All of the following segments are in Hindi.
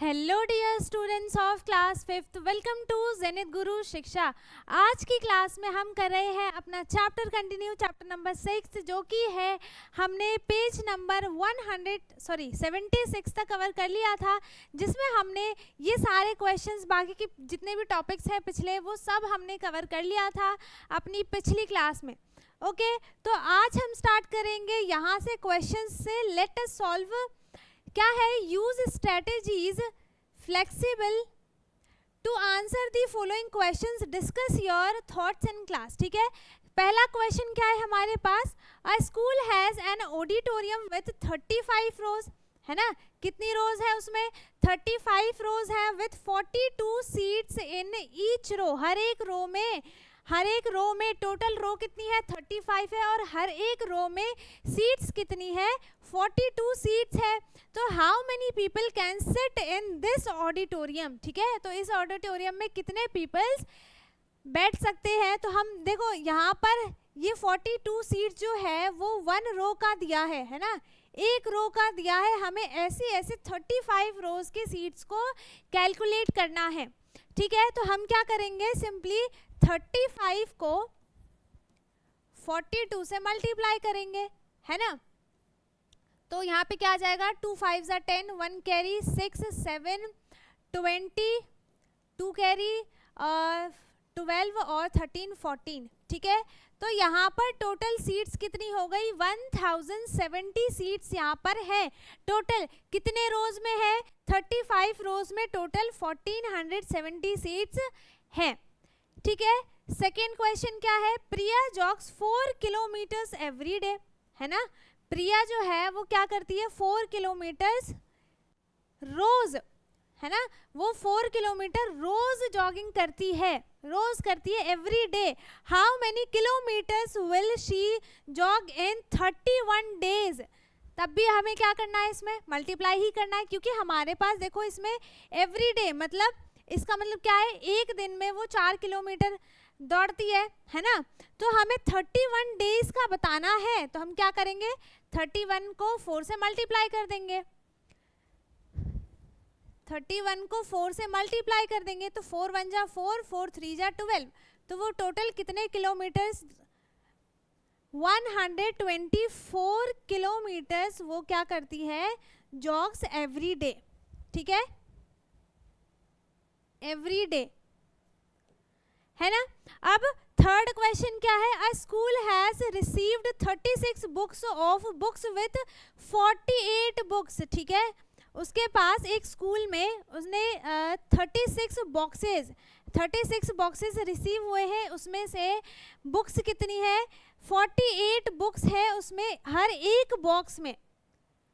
Hello dear students of class 5th, welcome to Zenith Guru Shiksha. आज की क्लास में हम कर रहे हैं अपना चैप्टर कंटिन्यू, चैप्टर नंबर 6 जो कि है हमने पेज नंबर 76 तक कवर कर लिया था, जिसमें हमने ये सारे क्वेश्चंस बाकी के जितने भी टॉपिक्स हैं पिछले वो सब हमने कवर कर लिया था अपनी पिछली क्लास में। ओके, तो आज हम स्टार्ट करेंगे यहाँ से क्वेश्चंस से। लेट अस सॉल्व क्या है, use strategies flexible to answer the following questions, discuss your thoughts in class. ठीक है, पहला क्वेश्चन क्या है हमारे पास, a school has an auditorium with 35 rows, है ना, कितनी रोज है उसमें, 35 रोज है, with 42 seats in each row, हर एक रो में टोटल रो कितनी है 35 है, और हर एक रो में सीट्स कितनी है 42 सीट्स है। तो how many people can sit in this auditorium. ठीक है, तो इस ऑडिटोरियम में कितने पीपल्स बैठ सकते हैं। तो हम देखो यहाँ पर ये 42 सीट जो है वो 1 रो का दिया है ना, एक रो का दिया है, हमें ऐसे 35 रोज के सीट्स को कैलकुलेट करना है। ठीक है, तो हम क्या करेंगे, सिंपली 35 को 42 से मल्टीप्लाई करेंगे, है ना। तो यहाँ पे क्या आ जाएगा, 2 5 ज़ा 10, 1 कैरी 6 7 20, 2 कैरी 12 और 13 14। ठीक है, तो यहाँ पर टोटल सीट्स कितनी हो गई 1070 सीट्स यहाँ पर है। टोटल कितने रोज में है, 35 रोज में टोटल 1470 सीट्स हैं। ठीक है, सेकेंड क्वेश्चन क्या है, प्रिया जॉग्स 4 किलोमीटर्स एवरी डे, है ना। प्रिया जो है वो क्या करती है 4 किलोमीटर्स रोज, है ना, वो 4 किलोमीटर रोज जॉगिंग करती है, every day. How many kilometres will she jog in 31 days. तब भी हमें क्या करना है, इसमें मल्टीप्लाई ही करना है, क्योंकि हमारे पास देखो इसमें एवरी डे मतलब इसका मतलब क्या है, एक दिन में वो 4 किलोमीटर दौड़ती है ना। तो हमें 31 डेज का बताना है, तो हम क्या करेंगे, 31 को 4 से मल्टीप्लाई कर देंगे, 31 को 4 से मल्टीप्लाई कर देंगे, तो 4 1 जा 4, 4 3 जा 12, तो वो टोटल कितने किलोमीटर्स 124 किलोमीटर्स वो क्या करती है, जॉग्स एवरी डे। ठीक है, एवरी डे, है ना। अब थर्ड क्वेश्चन क्या है, अ school has received 36 books of books with 48 books. ठीक है, उसके पास एक स्कूल में उसने 36 बॉक्सेस रिसीव हुए हैं, उसमें से बुक्स कितनी है 48 बुक्स है उसमें, हर एक बॉक्स में।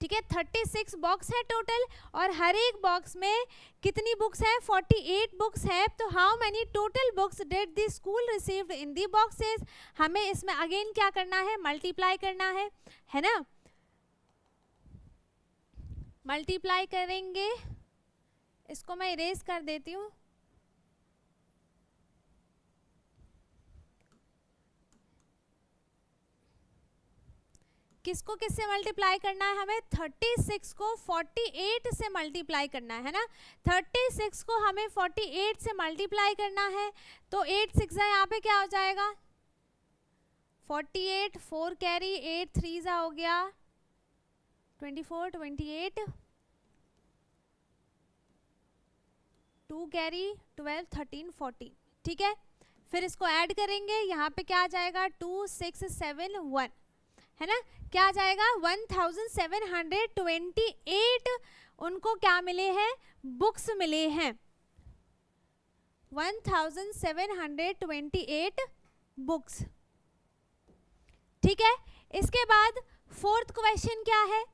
ठीक है, 36 बॉक्स है टोटल, और हर एक बॉक्स में कितनी बुक्स है 48 बुक्स है। तो how many total books did the school received in the boxes. हमें इसमें अगेन क्या करना है, मल्टीप्लाई करना है ना। मल्टीप्लाई करेंगे, इसको मैं इरेज कर देती हूँ। किसको किससे मल्टीप्लाई करना है, हमें 36 को 48 से मल्टीप्लाई करना है ना। 36 को हमें 48 से मल्टीप्लाई करना है, तो 8 6 यहाँ पे क्या हो जाएगा 48, 4 कैरी 8 3 ज़ा हो गया 24 28, 2 कैरी 12 13 14। ठीक है, फिर इसको ऐड करेंगे, यहाँ पे क्या आ जाएगा 2 6 7 1, है ना, क्या आ जाएगा 1728 उनको क्या मिले हैं, बुक्स मिले हैं, 1728 बुक्स। ठीक है, इसके बाद फोर्थ क्वेश्चन क्या है,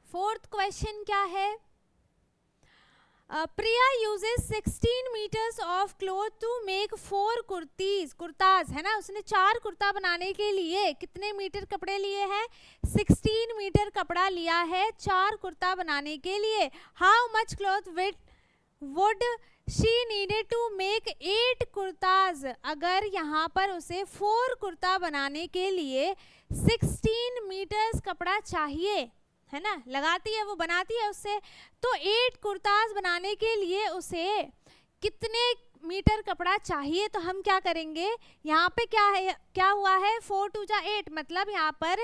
फोर्थ क्वेश्चन क्या है, Priya uses 16 metres of cloth to make 4 kurtas, है ना। उसने 4 कुर्ता बनाने के लिए कितने मीटर कपड़े लिए हैं, 16 मीटर कपड़ा लिया है 4 कुर्ता बनाने के लिए। How much cloth would she needed to make 8 kurtas. अगर यहाँ पर उसे 4 कुर्ता बनाने के लिए 16 मीटर्स कपड़ा चाहिए, है ना, लगाती है वो, बनाती है उससे। तो 8 कुर्ताज बनाने के लिए उसे कितने मीटर कपड़ा चाहिए? तो हम क्या करेंगे, यहाँ पे क्या है, क्या हुआ है, 4 2 जा 8, मतलब यहाँ पर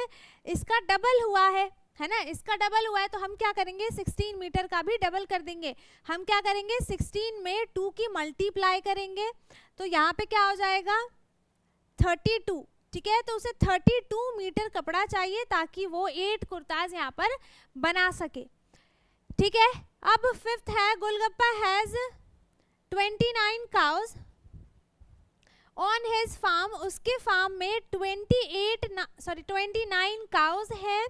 इसका डबल हुआ है ना, इसका डबल हुआ है। तो हम क्या करेंगे, 16 मीटर का भी डबल कर देंगे। हम क्या करेंगे, 16 में 2 की मल्टीप्लाई करेंगे, तो यहाँ पे क्या हो जाएगा 32, ठीक है। तो उसे 32 मीटर कपड़ा चाहिए ताकि वो 8 कुर्ताज यहाँ पर बना सके, ठीक है। अब 5th है, Golgappa has 29 cows on his farm, उसके फार्म में 29 काउज है।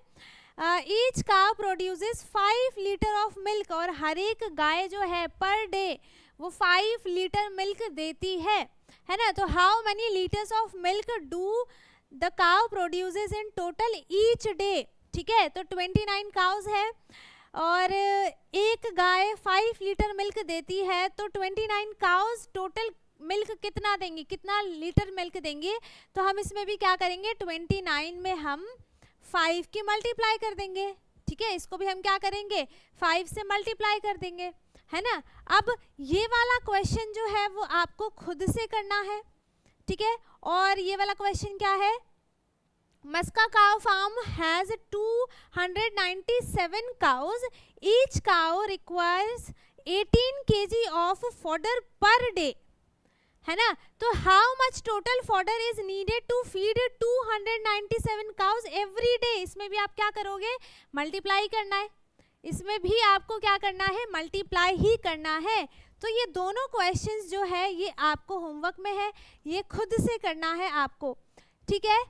Each cow produces 5 litre of milk, और हर एक गाय जो है पर डे वो 5 लीटर मिल्क देती है ना। तो how many litres of milk do the cow produces in total each day, ठीक है। तो 29 काउज है और एक गाय 5 लीटर मिल्क देती है, तो 29 काउज टोटल मिल्क कितना देंगी, कितना लीटर मिल्क देंगे? तो हम इसमें भी क्या करेंगे, 29 में हम 5 की मल्टीप्लाई कर देंगे, ठीक है। इसको भी हम क्या करेंगे, 5 से मल्टीप्लाई कर देंगे, है ना। अब ये वाला क्वेश्चन जो है वो आपको खुद से करना है, ठीक है। और ये वाला क्वेश्चन क्या है, Maska cow farm has 297 cows, each cow requires 18 kg of fodder per day, है ना। तो how much total fodder is needed to feed 297 cows every day? इसमें भी आप क्या करोगे, मल्टीप्लाई करना है, इसमें भी आपको क्या करना है, मल्टीप्लाई ही करना है। तो ये दोनों क्वेश्चंस जो है ये आपको होमवर्क में है, ये खुद से करना है आपको, ठीक है।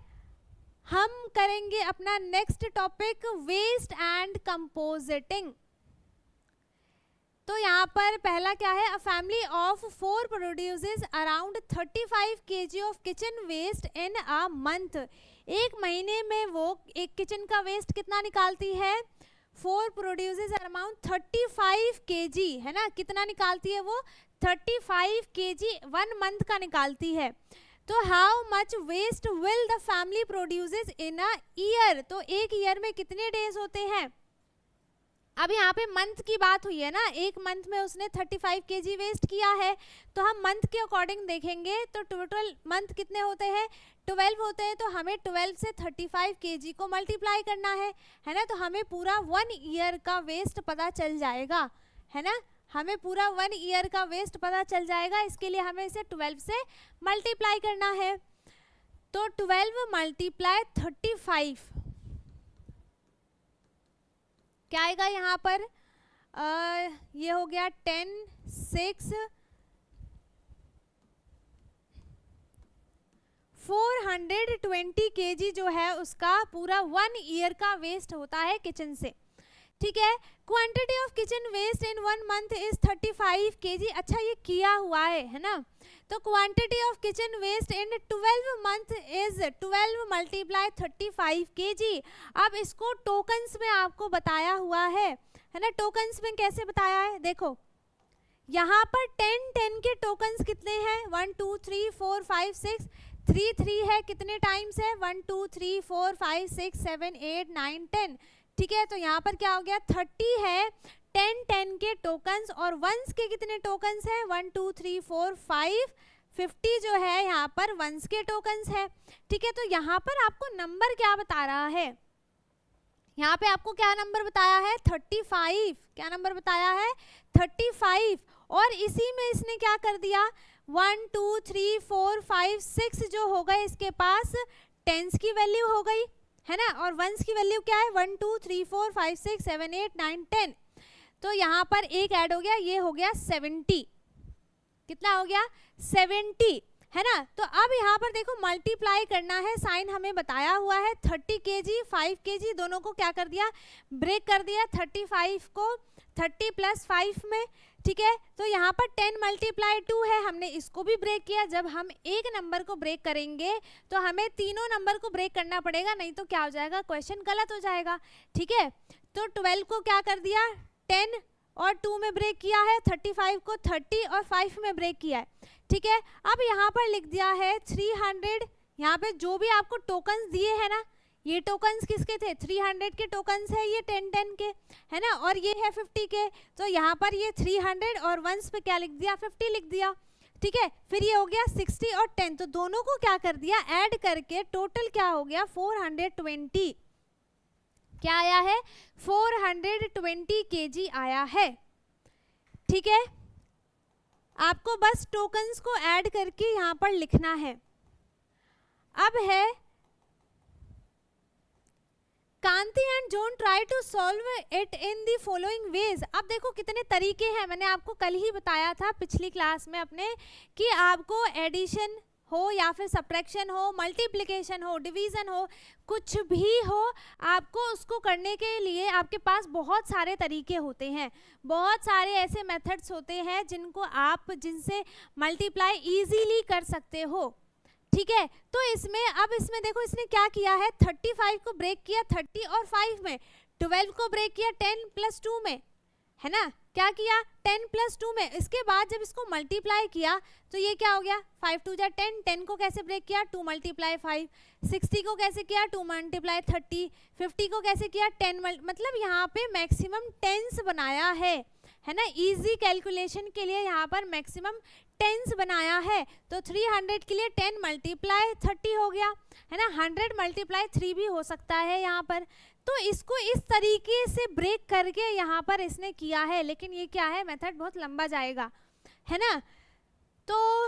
हम करेंगे अपना next topic, waste and composting. तो यहाँ पर पहला क्या है, a family of 4 produces around 35 kg of kitchen waste in a month. एक महीने में वो एक किचन का वेस्ट कितना निकालती है, 4 प्रोड्यूसेस अराउंड 35 kg, है ना। कितना निकालती है वो, 35 kg 1 मंथ का निकालती है। तो how much waste will the family produces in a year? तो एक ईयर में कितने डेज होते हैं? अब यहाँ पे मंथ की बात हुई है ना, एक मंथ में उसने 35 kg वेस्ट किया है, तो हम मंथ के अकॉर्डिंग देखेंगे। तो टोटल मंथ कितने होते हैं, 12 होते हैं। तो हमें 12 से 35 kg को मल्टीप्लाई करना है ना। तो हमें पूरा 1 ईयर का वेस्ट पता चल जाएगा, है ना। हमें पूरा 1 ईयर का वेस्ट पता चल जाएगा। इसके लिए हमें इसे 12 से मल्टीप्लाई करना है। तो 12 मल्टीप्लाई 35 क्या आएगा यहाँ पर, ये हो गया 10 6 420 kg जो है उसका पूरा 1 ईयर का वेस्ट होता है किचन से, ठीक है। Quantity of kitchen waste in 1 month is 35 kg। अच्छा ये किया हुआ है ना। तो quantity of kitchen waste in 12 month is 12 multiply 35 kg। अब इसको टोकन्स में आपको बताया हुआ है ना। टोकन्स में कैसे बताया है, देखो यहाँ पर 10 के टोकन्स कितने हैं, 1 2 3 4 5 6, 3 3 है, कितने टाइम्स है, 1 2 3 4 5 6 7 8 9 10, ठीक है। तो यहाँ पर क्या हो गया, 30 है 10 के टोकन्स, और वंस के कितने टोकन्स है, 1 2 3 4 5 50 जो है यहाँ पर वंस के टोकन्स है, ठीक है। तो यहाँ पर आपको नंबर क्या बता रहा है, यहाँ पे आपको क्या नंबर बताया है, 35। क्या नंबर बताया है, 35। और इसी में इसने क्या कर दिया, 1 2 3 4 5 6 जो हो गए इसके पास टेंस की वैल्यू हो गई, है ना। और वंस की वैल्यू क्या है, 1 2 3 4 5 6 7 8 9 10। तो यहाँ पर एक ऐड हो गया, ये हो गया 70। कितना हो गया, 70, है ना। तो अब यहाँ पर देखो मल्टीप्लाई करना है, साइन हमें बताया हुआ है। 30 kg 5 kg दोनों को क्या कर दिया, ब्रेक कर दिया, 35 को 30 + 5 में, ठीक है। तो यहाँ पर 10 × 2 है, हमने इसको भी ब्रेक किया। जब हम एक नंबर को ब्रेक करेंगे तो हमें तीनों नंबर को ब्रेक करना पड़ेगा, नहीं तो क्या हो जाएगा, क्वेश्चन गलत हो जाएगा, ठीक है। तो 12 को क्या कर दिया, 10 और 2 में ब्रेक किया है, 35 को 30 और 5 में ब्रेक किया है, ठीक है। अब यहाँ पर लिख दिया है 300, यहाँ पे जो भी आपको टोकन्स दिए हैं ना, ये टोकन्स किसके थे, 300 के टोकन्स है, ये 10 के है ना, और ये है 50 के, तो यहाँ पर ये 300 और वंस पे क्या लिख दिया, 50 लिख दिया, ठीक है। फिर ये हो गया 60 और 10, तो दोनों को क्या कर दिया, ऐड करके टोटल क्या हो गया 420, क्या आया है 420 kg आया है, ठीक है। आपको बस टोकन्स को ऐड करके यहाँ पर लिखना है। अब है Kanti and John try to solve it in the following ways. अब देखो कितने तरीके हैं, मैंने आपको कल ही बताया था पिछली क्लास में अपने कि आपको एडिशन हो या फिर सब्ट्रैक्शन हो, मल्टीप्लिकेशन हो, डिवीजन हो, कुछ भी हो, आपको उसको करने के लिए आपके पास बहुत सारे तरीके होते हैं, बहुत सारे ऐसे मेथड्स होते हैं जिनसे मल्टीप्लाई इजीली कर सकते हो, ठीक है। तो इसमें देखो इसने क्या किया है, 35 को ब्रेक किया 30 और 5 में, 12 को ब्रेक किया 10 + 2 में, है ना, क्या किया 10 + 2 में। इसके बाद जब इसको मल्टीप्लाई किया तो ये क्या हो गया 5 2 जा 10, 10 को कैसे ब्रेक किया 2 × 5, 60 को कैसे किया 2 × 30, 50 को कैसे किया 10 मतलब यहाँ पे मैक्सिमम टेंस बनाया है ना, इजी कैलकुलेशन के लिए यहाँ पर मैक्सिमम टेंस बनाया है। तो 300 के लिए 10 × 30 हो गया, है ना, 100 × 3 भी हो सकता है यहाँ पर। तो इसको इस तरीके से ब्रेक करके यहाँ पर इसने किया है, लेकिन ये क्या है मेथड बहुत लंबा जाएगा, है ना। तो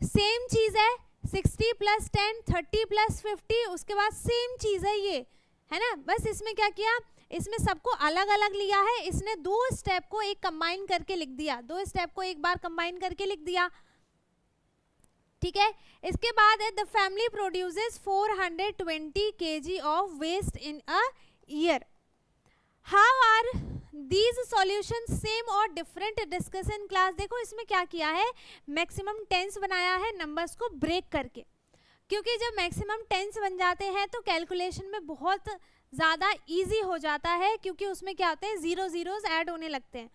सेम चीज़ है 60 + 10 30 + 50, उसके बाद सेम चीज़ है ये, है ना, बस इसमें क्या किया, इसमें सबको अलग अलग लिया है, इसने 2 स्टेप को एक कंबाइन करके लिख दिया, 2 स्टेप को एक बार कंबाइन करके लिख दिया, ठीक है। इसके बाद है the family produces 420 kg of waste in a year, how are these solutions same और डिफरेंट, डिस्कस इन क्लास। देखो इसमें क्या किया है, मैक्सिमम टेंस बनाया है नंबर्स को ब्रेक करके, क्योंकि जब मैक्सिमम टेंस बन जाते हैं तो कैलकुलेशन में बहुत ज़्यादा इजी हो जाता है, क्योंकि उसमें क्या होते हैं ज़ीरोज़ ऐड होने लगते हैं,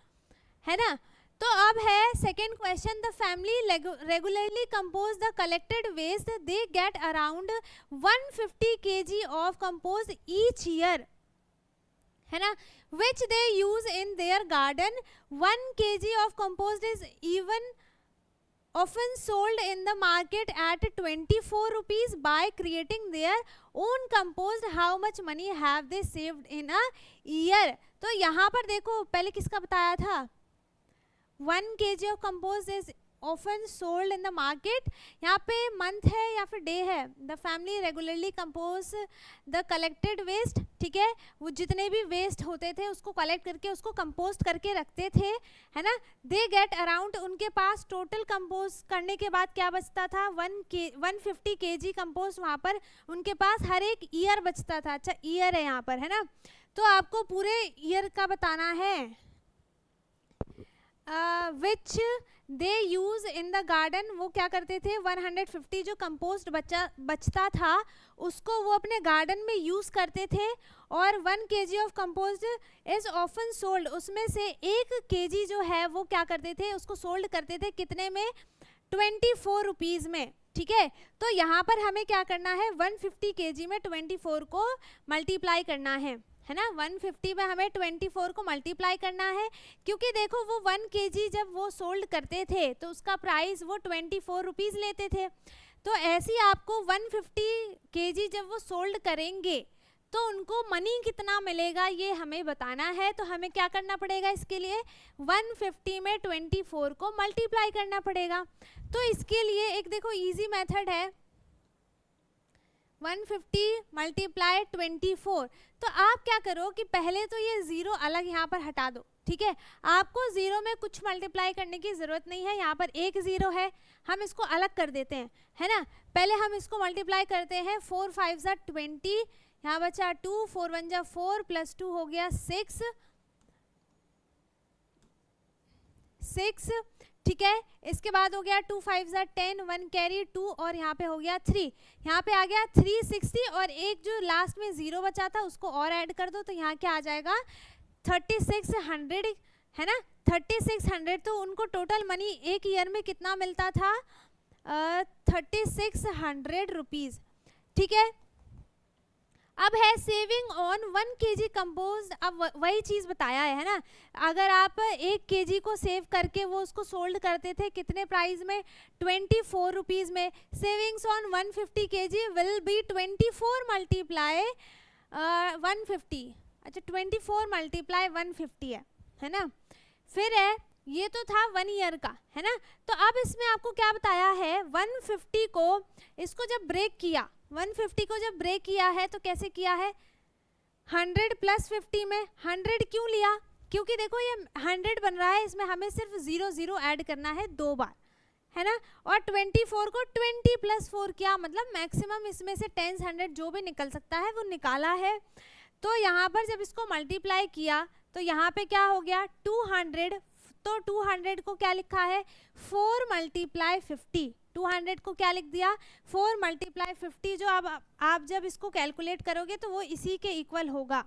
है ना। तो अब है second question, the family regularly compost the collected waste, they get around 150 kg of compost each year, है ना, which they use in their garden. 1 kg of compost is often sold in the market at 24 rupees. By creating their own compost, how much money have they saved in a year? तो यहाँ पर देखो पहले किसका बताया था, 1 kg of compost is often sold in the market, यहाँ पे मंथ है या फिर डे है, the family regularly compost the collected waste, ठीक है, वो जितने भी वेस्ट होते थे उसको कलेक्ट करके उसको कंपोस्ट करके रखते थे, है ना। दे गेट अराउंड, उनके पास टोटल कंपोस्ट करने के बाद क्या बचता था 150 kg कंपोस्ट, वहाँ पर उनके पास हर एक ईयर बचता था। अच्छा ईयर है यहाँ पर, है ना, तो आपको पूरे ईयर का बताना है, विच दे यूज़ इन द गार्डन, वो क्या करते थे 150 जो कंपोस्ट बचता था उसको वो अपने गार्डन में यूज़ करते थे, और 1 kg of compost is often sold, उसमें से 1 kg जो है वो क्या करते थे उसको सोल्ड करते थे कितने में 24 रुपीज़ में, ठीक है। तो यहाँ पर हमें क्या करना है 150 kg में 24 को मल्टीप्लाई करना है ना, 150 में हमें 24 को मल्टीप्लाई करना है, क्योंकि देखो वो 1 kg जब वो सोल्ड करते थे तो उसका प्राइस वो 24 रुपीज़ लेते थे। तो ऐसे ही आपको 150 kg जब वो सोल्ड करेंगे तो उनको मनी कितना मिलेगा ये हमें बताना है। तो हमें क्या करना पड़ेगा, इसके लिए 150 में 24 को मल्टीप्लाई करना पड़ेगा। तो इसके लिए एक देखो इजी मेथड है, 150 मल्टीप्लाई 24। तो आप क्या करो कि पहले तो ये ज़ीरो अलग यहाँ पर हटा दो, ठीक है, आपको ज़ीरो में कुछ मल्टीप्लाई करने की ज़रूरत नहीं है, यहाँ पर एक ज़ीरो है, हम इसको अलग कर देते हैं, है ना। पहले हम इसको मल्टीप्लाई करते हैं, 4 5 ज़ा 20, यहाँ बचा 2, 4 1 ज़ा 4 प्लस 2 हो गया 6, ठीक है। इसके बाद हो गया 2 5 ज़ा 10, 1 कैरी 2 और यहाँ पे हो गया 3, यहाँ पे आ गया 360 और एक जो लास्ट में ज़ीरो बचा था उसको और ऐड कर दो तो यहाँ क्या आ जाएगा 3600, है ना, 3600। तो उनको टोटल मनी एक ईयर में कितना मिलता था 3600 रुपीज़, ठीक है। अब है सेविंग ऑन 1 kg कंपोज। अब वही चीज़ बताया है ना, अगर आप 1 kg को सेव करके वो उसको सोल्ड करते थे कितने प्राइस में, 24 रुपीज़ में। Savings on 150 kg will be 24 multiply 150। अच्छा 24 मल्टीप्लाई 150 है ना। फिर है ये तो था 1 ईयर का है ना। तो अब इसमें आपको क्या बताया है, 150 को इसको जब ब्रेक किया, 150 को जब ब्रेक किया है तो कैसे किया है, 100 प्लस 50 में। 100 क्यों लिया, क्योंकि देखो ये 100 बन रहा है, इसमें हमें सिर्फ 0 0 ऐड करना है 2 बार है ना। और 24 को 20 प्लस 4 किया, मतलब मैक्सिमम इसमें से 10 100 जो भी निकल सकता है वो निकाला है। तो यहाँ पर जब इसको मल्टीप्लाई किया तो यहाँ पे क्या हो गया 200। तो 200 को क्या लिखा है 4 मल्टीप्लाई 50। 200 को क्या लिख दिया 4 मल्टीप्लाई 50। जो आप जब इसको कैलकुलेट करोगे तो वो इसी के इक्वल होगा,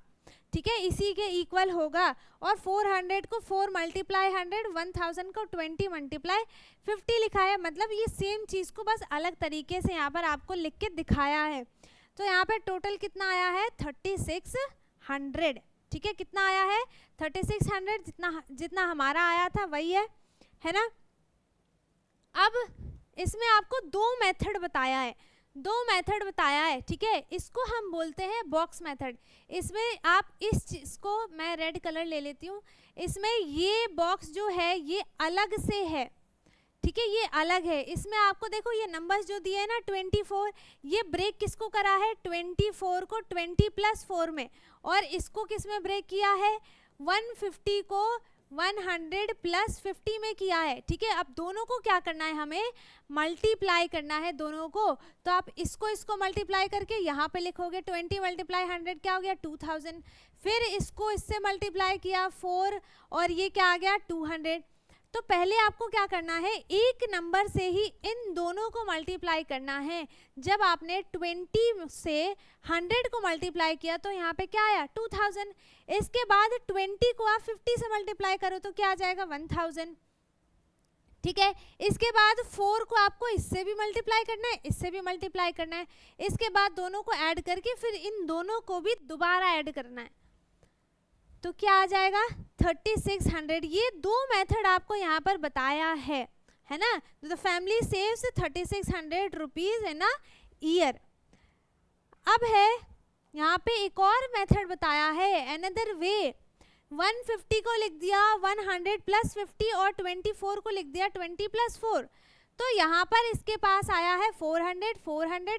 ठीक है, इसी के इक्वल होगा। और 400 को 4 मल्टीप्लाई 100, 1000 को 20 मल्टीप्लाई 50 लिखा है। मतलब ये सेम चीज़ को बस अलग तरीके से यहाँ पर आपको लिख के दिखाया है। तो यहाँ पर टोटल कितना आया है 3600, ठीक है, कितना आया है 3600, जितना हमारा आया था वही है ना। अब इसमें आपको 2 मेथड बताया है, ठीक है, इसको हम बोलते हैं बॉक्स मेथड। इसमें आप इस चीज़ को, मैं रेड कलर ले लेती हूँ, इसमें ये बॉक्स जो है ये अलग से है, ठीक है, ये अलग है। इसमें आपको देखो ये नंबर्स जो दिए हैं ना 24, ये ब्रेक किसको करा है 24 को 20 प्लस 4 में, और इसको किस में ब्रेक किया है 150 को 100 प्लस 50 में किया है, ठीक है। अब दोनों को क्या करना है, हमें मल्टीप्लाई करना है दोनों को। तो आप इसको मल्टीप्लाई करके यहाँ पे लिखोगे 20 मल्टीप्लाई 100 क्या हो गया 2000। फिर इसको इससे मल्टीप्लाई किया 4 और ये क्या आ गया 200। तो पहले आपको क्या करना है, एक नंबर से ही इन दोनों को मल्टीप्लाई करना है। जब आपने 20 से 100 को मल्टीप्लाई किया तो यहाँ पे क्या आया 2000। इसके बाद 20 को आप 50 से मल्टीप्लाई करो तो क्या आ जाएगा 1000, ठीक है। इसके बाद 4 को आपको इससे भी मल्टीप्लाई करना है, इससे भी मल्टीप्लाई करना है। इसके बाद दोनों को ऐड करके फिर इन दोनों को भी दोबारा ऐड करना है, तो क्या आ जाएगा 3600। ये 2 मेथड आपको यहाँ पर बताया है ना। The family saves 3600 rupees in a year. अब है यहाँ पे एक और मेथड बताया है, अनदर वे। 150 को लिख दिया 100 प्लस 50 और 24 को लिख दिया 20 प्लस 4। तो यहाँ पर इसके पास आया है 400 400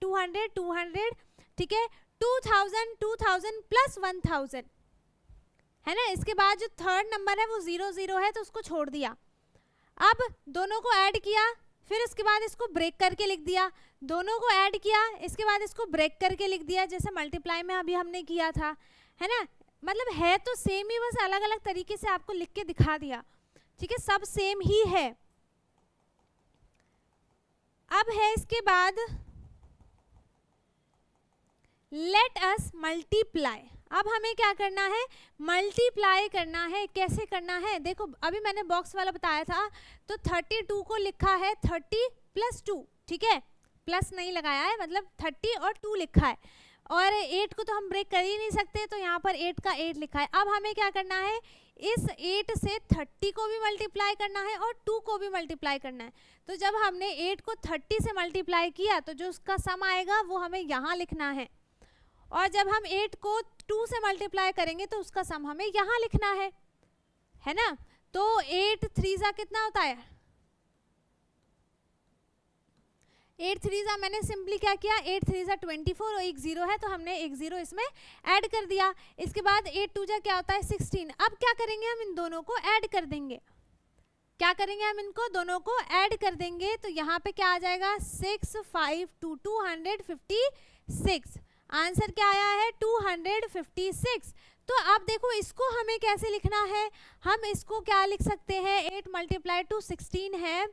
200 200, ठीक है, 2000 2000 प्लस 1000 है ना। इसके बाद जो थर्ड नंबर है वो 0 0 है तो उसको छोड़ दिया। अब दोनों को ऐड किया, फिर उसके बाद इसको ब्रेक करके लिख दिया, दोनों को ऐड किया, इसके बाद इसको ब्रेक करके लिख दिया, जैसे मल्टीप्लाई में अभी हमने किया था, है ना। मतलब है तो सेम ही, बस अलग अलग तरीके से आपको लिख के दिखा दिया, ठीक है, सब सेम ही है। अब है इसके बाद लेट अस मल्टीप्लाई। अब हमें क्या करना है, मल्टीप्लाई करना है। कैसे करना है, देखो अभी मैंने बॉक्स वाला बताया था, तो 32 को लिखा है 30 प्लस 2, ठीक है, प्लस नहीं लगाया है, मतलब 30 और 2 लिखा है। और 8 को तो हम ब्रेक कर ही नहीं सकते, तो यहाँ पर 8 का 8 लिखा है। अब हमें क्या करना है, इस 8 से 30 को भी मल्टीप्लाई करना है और 2 को भी मल्टीप्लाई करना है। तो जब हमने 8 को 30 से मल्टीप्लाई किया तो जो उसका सम आएगा वो हमें यहाँ लिखना है, और जब हम 8 को 2 से मल्टीप्लाई करेंगे तो उसका सम हमें यहाँ लिखना है ना। तो 8 3 जा कितना होता है, 8 3 जा, मैंने सिंपली क्या किया, 8 3 जा 24 और एक 0 है तो हमने एक 0 इसमें ऐड कर दिया। इसके बाद 8 2 जा क्या होता है 16। अब क्या करेंगे, हम इन दोनों को ऐड कर देंगे। क्या करेंगे, हम इनको दोनों को ऐड कर देंगे, तो यहाँ पे क्या आ जाएगा 6 5 2 256। आंसर क्या आया है 256। तो अब देखो इसको हमें कैसे लिखना है, हम इसको क्या लिख सकते हैं, 8 मल्टीप्लाई टू 16 है,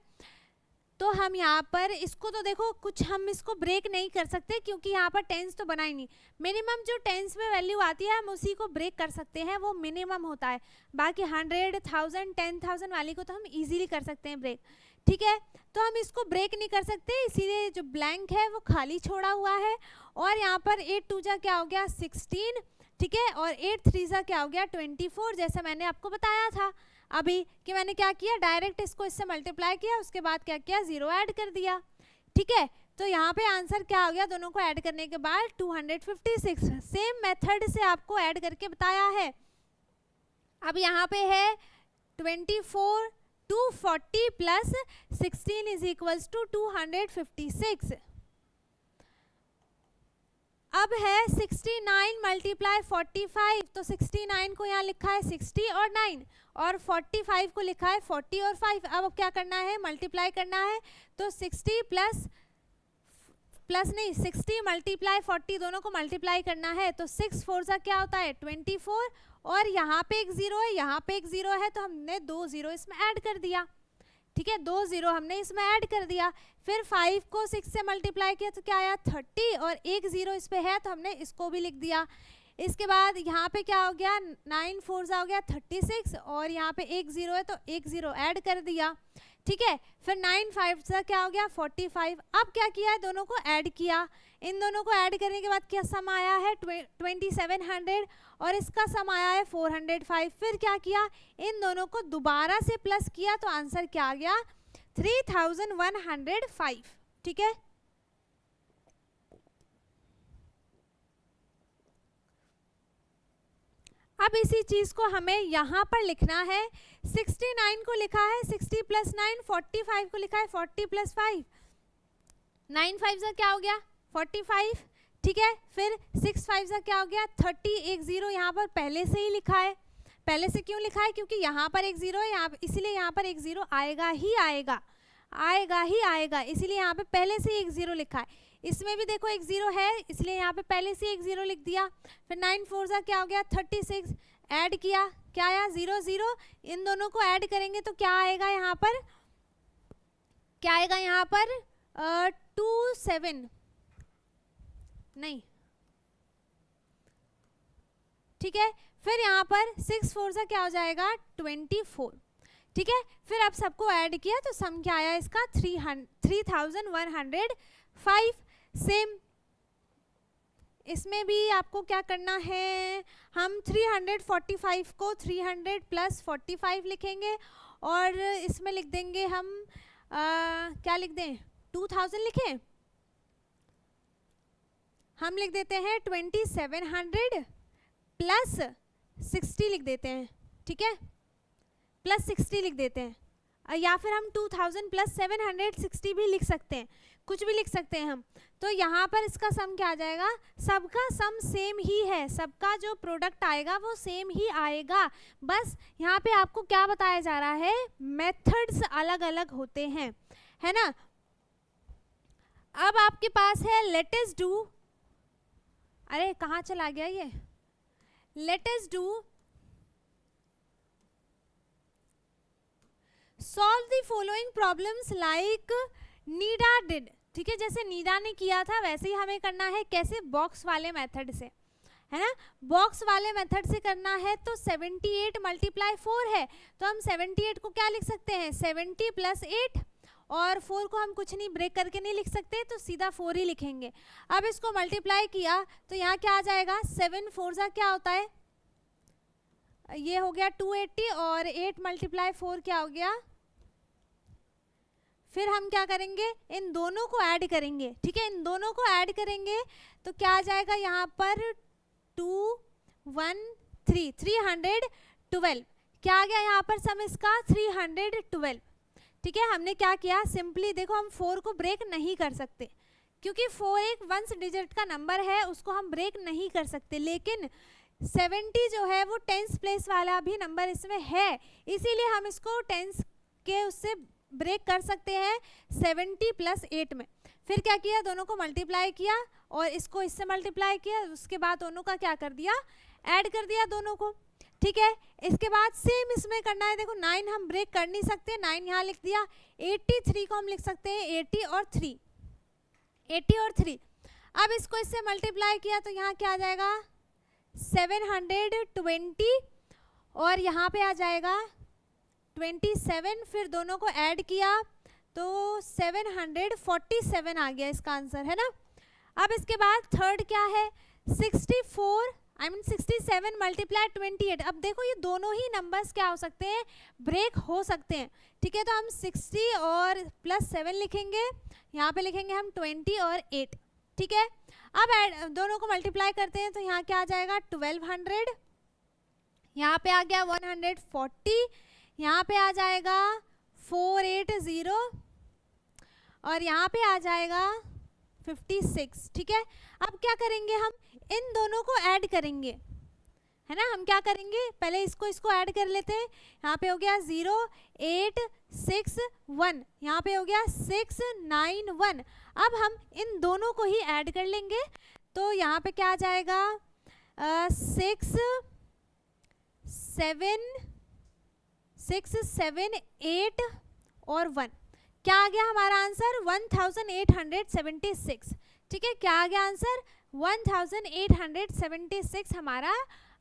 तो हम यहाँ पर इसको तो देखो कुछ हम इसको ब्रेक नहीं कर सकते क्योंकि यहाँ पर टेंस तो बना ही नहीं। मिनिमम जो टेंस में वैल्यू आती है हम उसी को ब्रेक कर सकते हैं, वो मिनिमम होता है। बाकी 100, 1000, 10,000 वाली को तो हम इजीली कर सकते हैं ब्रेक, ठीक है। तो हम इसको ब्रेक नहीं कर सकते, इसीलिए जो ब्लैंक है वो खाली छोड़ा हुआ है। और यहाँ पर 8 2 जा क्या हो गया 16, ठीक है, और 8 3 जा क्या हो गया 24, जैसा मैंने आपको बताया था अभी कि मैंने क्या किया, डायरेक्ट इसको इससे मल्टीप्लाई किया, उसके बाद क्या किया 0 ऐड कर दिया, ठीक है। तो यहाँ पे आंसर क्या हो गया, दोनों को ऐड करने के बाद 256। सेम मेथड से आपको ऐड करके बताया है। अब यहाँ पे है 24 240 प्लस 16 इज इक्वल्स टू 256। अब है 69 मल्टीप्लाई 45, तो 69 को यहाँ लिखा है 60 और 9 और 45 को लिखा है 40 और 5। अब क्या करना है, मल्टीप्लाई करना है, तो 60 60 मल्टीप्लाई 40 दोनों को मल्टीप्लाई करना है, तो 6 4 सा क्या होता है 24, और यहाँ पे एक 0 है, यहाँ पे एक 0 है, तो हमने 2 0 इसमें ऐड कर दिया, ठीक है, 2 0 हमने इसमें ऐड कर दिया। फिर 5 को 6 से मल्टीप्लाई किया तो क्या आया 30, और एक 0 इस पे है तो हमने इसको भी लिख दिया। इसके बाद यहाँ पे क्या हो गया 9 4 सा हो गया 36, और यहाँ पे एक 0 है तो एक 0 ऐड कर दिया, ठीक है। फिर 9 5 सा क्या हो गया 45। अब क्या किया है, दोनों को ऐड किया, इन दोनों को ऐड करने के बाद क्या सम आया है 2700, और इसका सम आया है 405। फिर क्या किया, इन दोनों को दोबारा से प्लस किया तो आंसर क्या आ गया 3105, ठीक है। अब इसी चीज को हमें यहाँ पर लिखना है। 69 को लिखा है 60 प्लस 9, 45 को लिखा है 40 प्लस 5, 9 5 सा क्या हो गया 45, ठीक है। फिर 6 5 सा क्या हो गया 30, एक 0 यहाँ पर पहले से ही लिखा है। पहले से क्यों लिखा है, क्योंकि यहाँ पर एक 0 है, यहाँ इसलिए यहाँ पर एक 0 आएगा ही आएगा, आएगा ही आएगा, इसीलिए यहाँ पे पहले से एक 0 लिखा है। इसमें भी देखो एक 0 है, इसलिए यहाँ पे पहले से एक 0 लिख दिया। फिर 9 4 सा क्या हो गया 36, ऐड किया, क्या आया 0 0, इन दोनों को ऐड करेंगे तो क्या आएगा यहाँ पर, क्या आएगा यहाँ पर 27 नहीं, ठीक है। फिर यहाँ पर 6 4 सा क्या हो जाएगा 24, ठीक है। फिर अब सबको ऐड किया तो सम क्या आया इसका 3105। सेम इसमें भी आपको क्या करना है, हम 345 को 300 प्लस 45 लिखेंगे, और इसमें लिख देंगे हम क्या लिख दें 2000 लिखें, हम लिख देते हैं 2700 प्लस 60 लिख देते हैं, ठीक है, प्लस 60 लिख देते हैं, या फिर हम 2000 प्लस 760 भी लिख सकते हैं, कुछ भी लिख सकते हैं हम। तो यहाँ पर इसका सम क्या आ जाएगा, सबका सम सेम ही है, सबका जो प्रोडक्ट आएगा वो सेम ही आएगा, बस यहाँ पे आपको क्या बताया जा रहा है, मेथड्स अलग अलग होते हैं, है ना। अब आपके पास है लेट अस डू, अरे कहाँ चला गया ये, let us do solve the following problems like Nida did, ठीक है, जैसे नीडा ने किया था वैसे ही हमें करना है। कैसे, बॉक्स वाले मेथड से, है ना, बॉक्स वाले मेथड से करना है। तो 78 मल्टीप्लाई 4 है, तो हम 78 को क्या लिख सकते हैं 70 प्लस 8, और 4 को हम कुछ नहीं ब्रेक करके नहीं लिख सकते, तो सीधा 4 ही लिखेंगे। अब इसको मल्टीप्लाई किया तो यहाँ क्या आ जाएगा 7 4 सा क्या होता है, ये हो गया 280, और 8 मल्टीप्लाई 4 क्या हो गया। फिर हम क्या करेंगे, इन दोनों को ऐड करेंगे, ठीक है, इन दोनों को ऐड करेंगे तो क्या आ जाएगा यहाँ पर 213 312, क्या आ गया यहाँ पर सम इसका 312, ठीक है। हमने क्या किया, सिंपली देखो हम 4 को ब्रेक नहीं कर सकते क्योंकि 4 एक वंस डिजिट का नंबर है, उसको हम ब्रेक नहीं कर सकते, लेकिन 70 जो है वो टेंस प्लेस वाला भी नंबर इसमें है, इसीलिए हम इसको टेंस के उससे ब्रेक कर सकते हैं 70 प्लस 8 में। फिर क्या किया, दोनों को मल्टीप्लाई किया और इसको इससे मल्टीप्लाई किया, उसके बाद दोनों का क्या कर दिया, ऐड कर दिया दोनों को। ठीक है। इसके बाद सेम इसमें करना है, देखो 9 हम ब्रेक कर नहीं सकते, 9 यहाँ लिख दिया। 83 को हम लिख सकते हैं 80 और 3, 80 और 3। अब इसको इससे मल्टीप्लाई किया तो यहाँ क्या आ जाएगा 720 और यहाँ पे आ जाएगा 27, फिर दोनों को ऐड किया तो 747 आ गया इसका आंसर, है ना। अब इसके बाद थर्ड क्या है 67 मल्टीप्लाई 28। अब देखो ये दोनों ही नंबर्स क्या हो सकते हैं, ब्रेक हो सकते हैं, ठीक है। तो हम 60 और प्लस 7 लिखेंगे, यहाँ पे लिखेंगे हम 20 और 8, ठीक है। अब दोनों को मल्टीप्लाई करते हैं तो यहाँ क्या आ जाएगा 1200, यहाँ पे आ गया 140, यहाँ पे आ जाएगा 480 और यहाँ पे आ जाएगा 56, ठीक है। अब क्या करेंगे हम इन दोनों को ऐड करेंगे, है ना। हम क्या करेंगे पहले इसको ऐड कर लेते हैं। यहाँ पे हो गया 0861, यहाँ पे हो गया 691। अब हम इन दोनों को ही ऐड कर लेंगे तो यहाँ पे क्या आ जाएगा 6 7 8 और 1, क्या आ गया हमारा आंसर 1876, ठीक है। क्या आ गया आंसर 1876 हमारा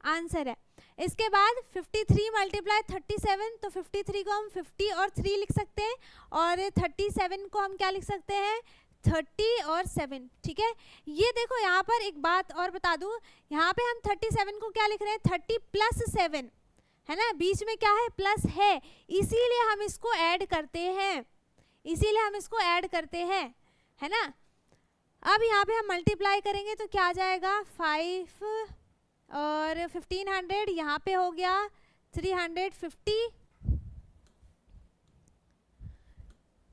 आंसर है। इसके बाद 53 मल्टीप्लाई 37, तो 53 को हम 50 और 3 लिख सकते हैं और 37 को हम क्या लिख सकते हैं 30 और 7, ठीक है। ये देखो यहाँ पर एक बात और बता दूं, यहाँ पे हम 37 को क्या लिख रहे हैं 30 प्लस 7, है ना, बीच में क्या है प्लस है, इसीलिए हम इसको ऐड करते हैं, इसीलिए हम इसको ऐड करते हैं, है ना। अब यहाँ पे हम मल्टीप्लाई करेंगे तो क्या आ जाएगा 5 और 1500, यहाँ पे हो गया 350,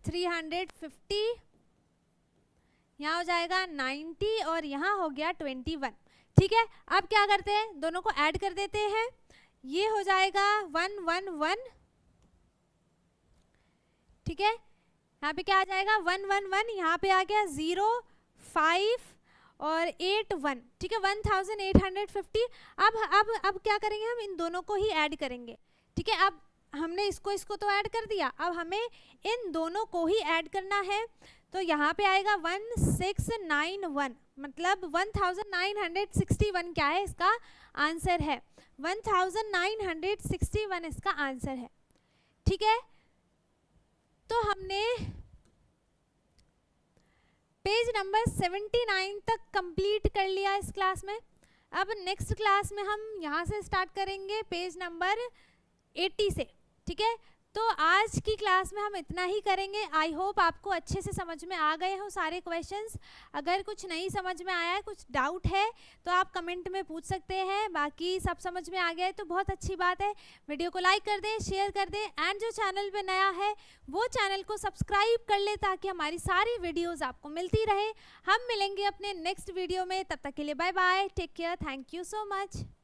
350, यहाँ हो जाएगा 90 और यहाँ हो गया 21, ठीक है। अब क्या करते हैं दोनों को ऐड कर देते हैं, ये हो जाएगा 111, ठीक है। यहाँ पे क्या आ जाएगा 111, यहाँ पे आ गया 0 5 और 8 1, ठीक है 1850। अब क्या करेंगे हम इन दोनों को ही ऐड करेंगे, ठीक है। अब हमने इसको तो ऐड कर दिया, अब हमें इन दोनों को ही ऐड करना है तो यहाँ पे आएगा 1691, मतलब 1961 क्या है इसका आंसर है, 1961 इसका आंसर है, ठीक है। तो हमने पेज नंबर 79 तक कंप्लीट कर लिया इस क्लास में। अब नेक्स्ट क्लास में हम यहाँ से स्टार्ट करेंगे पेज नंबर 80 से, ठीक है। तो आज की क्लास में हम इतना ही करेंगे। आई होप आपको अच्छे से समझ में आ गए हो सारे क्वेश्चंस। अगर कुछ नहीं समझ में आया है, कुछ डाउट है तो आप कमेंट में पूछ सकते हैं, बाकी सब समझ में आ गया है तो बहुत अच्छी बात है। वीडियो को लाइक कर दें, शेयर कर दें एंड जो चैनल पे नया है वो चैनल को सब्सक्राइब कर ले ताकि हमारी सारी वीडियोज़ आपको मिलती रहे। हम मिलेंगे अपने नेक्स्ट वीडियो में, तब तक के लिए bye bye, take care, thank you so much.